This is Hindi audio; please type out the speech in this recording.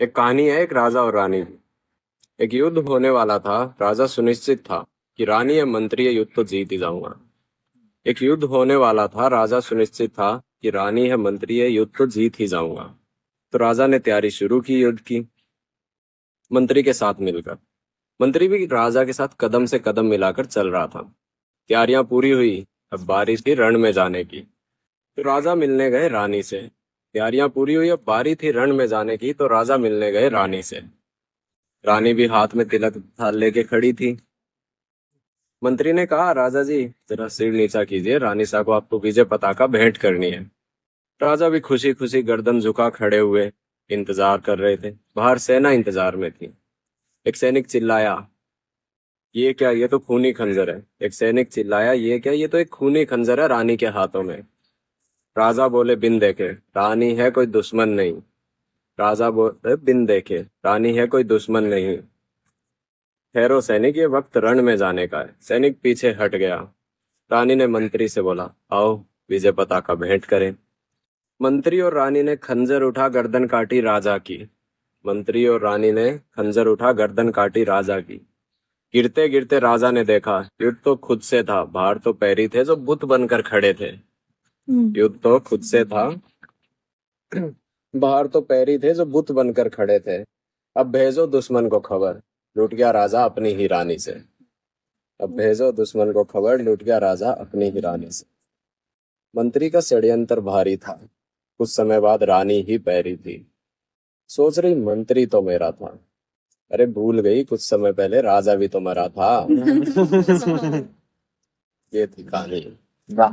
एक कहानी है एक राजा और रानी की। एक युद्ध होने वाला था। राजा सुनिश्चित था कि रानी या मंत्री ये युद्ध तो जीत ही जाऊंगा। एक युद्ध होने वाला था। राजा सुनिश्चित था कि रानी या मंत्री ये युद्ध तो जीत ही जाऊंगा। तो राजा ने तैयारी शुरू की युद्ध की, मंत्री के साथ मिलकर। मंत्री भी राजा के साथ कदम से कदम मिलाकर चल रहा था। तैयारियां पूरी हुई, अब बारी थी रण में जाने की। तो राजा मिलने गए रानी से। तैयारियां पूरी हुई, अब बारी थी रण में जाने की, तो राजा मिलने गए रानी से। रानी भी हाथ में तिलक थाल लेके खड़ी थी। मंत्री ने कहा, राजा जी जरा सिर नीचा कीजिए, रानी साहब को आपको विजय पताका भेंट करनी है। राजा भी खुशी खुशी गर्दन झुका खड़े हुए इंतजार कर रहे थे। बाहर सेना इंतजार में थी। एक सैनिक चिल्लाया, ये क्या, ये तो खूनी खंजर है। एक सैनिक चिल्लाया, ये क्या, ये तो एक खूनी खंजर है रानी के हाथों में। राजा बोले, बिन देखे रानी है कोई दुश्मन नहीं। राजा बोले, बिन देखे रानी है कोई दुश्मन नहीं। ठहरो सैनिक, ये वक्त रण में जाने का है। सैनिक पीछे हट गया। रानी ने मंत्री से बोला, आओ विजय पताका भेंट करें। मंत्री और रानी ने खंजर उठा गर्दन काटी राजा की। मंत्री और रानी ने खंजर उठा गर्दन काटी राजा की। गिरते गिरते राजा ने देखा, युद्ध तो खुद से था, बाहर तो पैरी थे जो बुत बनकर खड़े थे। युद्ध तो खुद से था, बाहर तो पैरी थे जो बुत बनकर खड़े थे। अब भेजो दुश्मन को खबर, लूट गया राजा अपनी ही रानी से। अब भेजो दुश्मन को खबर, लूट गया राजा अपनी ही रानी से। मंत्री का षड्यंत्र भारी था। कुछ समय बाद रानी ही पैरी थी। सोच रही, मंत्री तो मेरा था, अरे भूल गई कुछ समय पहले राजा भी तो मरा था। ये थी कहानी। वाह।